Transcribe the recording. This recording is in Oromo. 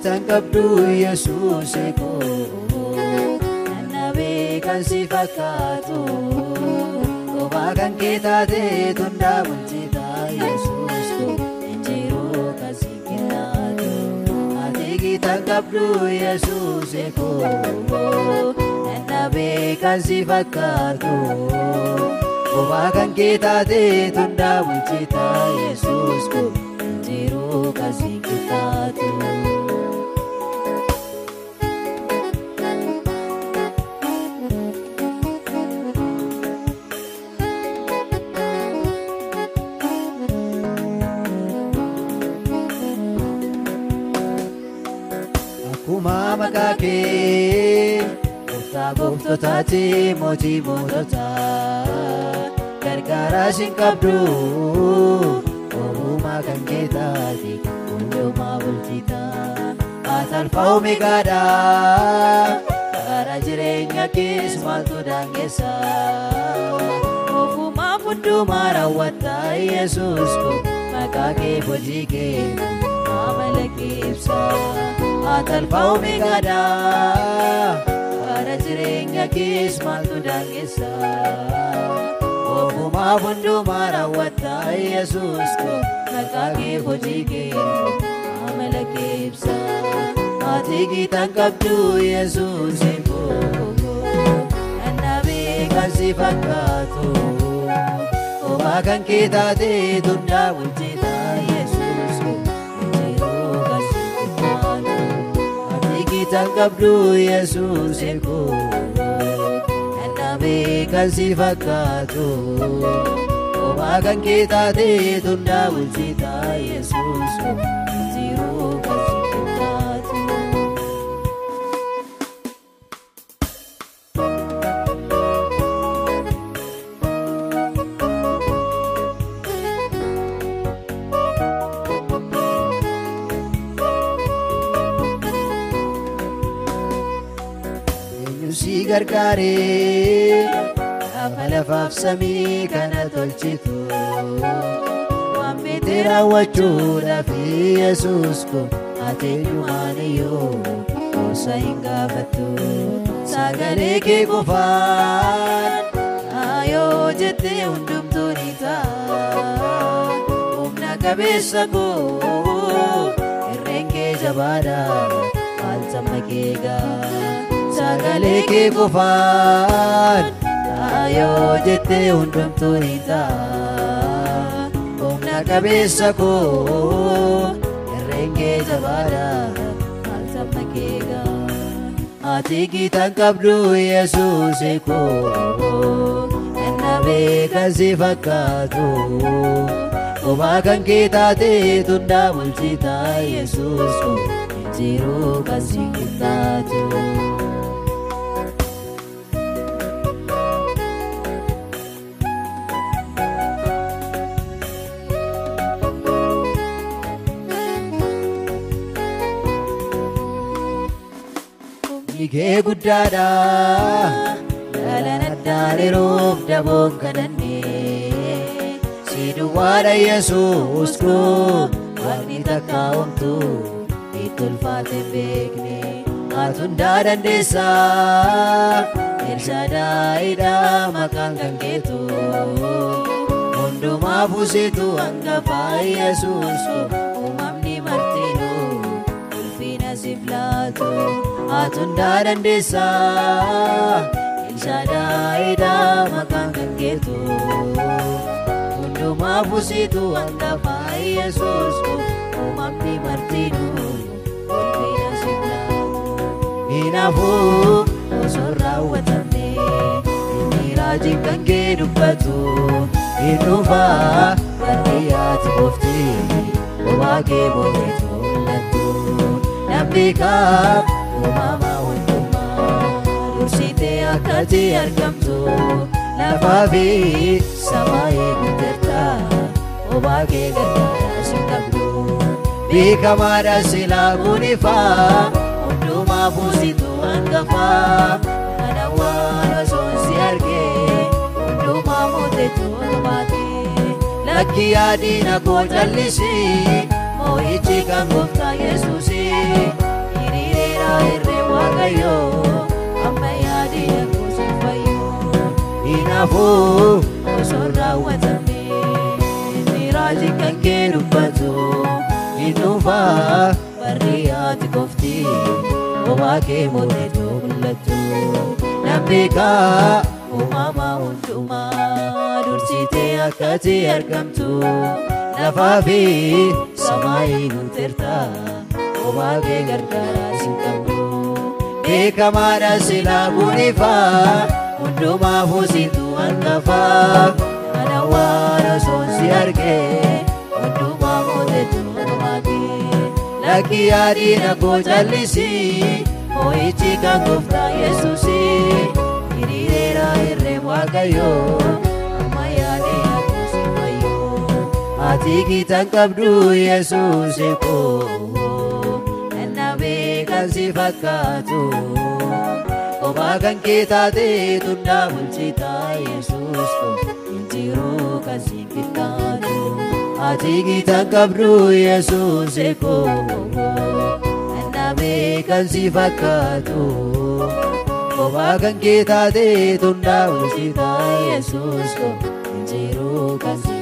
gitan qabdu Yesuus eko Nanabe kan si fakkaatu Koba kan kita te tunda bulchita Yesuus ko Injiru kan si kitaatu Ati gitan qabdu Yesuus eko Nanabe kan si fakkaatu Koba kan kita te tunda bulchita Yesuus ko Injiru kan si kitaatu Akuma makake Gofta goftotati moji modota Gargara singkabdu Ohuma kan ketati Kunjuma bulchita Atal fau megada Kara jirenya kis maltu dangesa Ohuma punduma rawata Yesus ko Makake bojike Amalakipsa Atal fau megada Kara jirenya kis maltu dangesa Ohuma punduma rawata Yesus ko Makake bojike Amalakipsa Ati gitan qabdu Yesus eko Nanabe kan si fakkaatu Koba kan kita te tunda bulchita Yesus ko Injiru kan si kitaatu Ati gitan qabdu Yesus eko Nanabe kan si fakkaatu Koba kan kita te tunda bulchita Yesus ko Injiru kan si kitaatu Si gargaare Gaafa lafaaf samii kana tolchitu Waan beete raawwachuudhaaf Yesuus ko ati eenyumaaniyyuu Goosa hin gaafattu Sagalee kee qofaan Ayoo jettee hundumtuu ni ta'a Humna qabeessa koo Irreen kee jabaadha Maaltamma kee gaa Sagalee kee qofaan Ayoo jettee hundumtuu ni ta'a Humna qabeessa koo Irreen kee jabaadha Maaltamma kee gaa Ati gitan qabdu Yesuus eko Nanabe kan si fakkaatu Koba kan kita te tunda bulchita Yesuus ko Injiru kan si kitaatu Kee guddaadha Dalanaddaaniruuf daboon kadhanne Si duwwaadha Yesuus ko Waaqni takka homtu itti ulfaate hin beekne Ati hundaa dandeessa Elshaadaayidha maqaan kan keetu Hundumaa buusitu hangafaa Yesuus ko Uumamni martinuu ulfina siif laatu Ati hundaa dandeessa Elshaadaayidha maqaan kan keetu Hundumaa buusitu hangafaa Yesuus ko Uumamni martinuu ulfina siif laatu Kanaafuu osoo raawwatamne inni raajiin kan kee dubbatu hin dhufaa barri ati qofti kophaa kee boo'eetu mul'attu namni kaaf uumamaa hundumaa dursitee akka ati argamtu lafaa fi samaa eeggatta kophaa kee gargaara si qabdu beekamaadha silaa kunifaa hundumaa buusitu hangafaa kana waan osoo si argee hundumaa mootetu baatee lakkii yaadina koo jallisii moo'ichi kan gooftaa Yesuusii Hiriireera irree Waaqayyoo amma yaadii akkoo si fayyoo. Hinaafuu osoo raawwatame inni raajii kan kee dubbatu hin dhufaa barri ati qofti kophaa kee mooteetu mul'attu. Nambeekaa uumamaa hundumaa dursitee akkati argamtu lafaa fi samaayii nuteerta kophaa kee gargaaraa si qabdu. Beekamaadha silaa kunifaa hundumaafuu situ hangafaa kana waan osoon si argee hundumaa mooteetu kophaa kee. Lakki yaadiina koo jallisii moo'ichi kan gooftaa Yesuusii. Hiriireera irree Waaqayyoo amma yaadee akkoo si fayyoo. Ati gitan qabdu Yesuusii koo enna beekan si fakkaatu kophaa kan kee taatee tundaa bulchitaa Yesuus koo hin jiru kan si qixxaatu. Ati gitan qabdu Yesuusii koo enna beekan si fakkaatu kophaa kan kee taatee tundaa bulchitaa Yesuus koo hin jiru kan si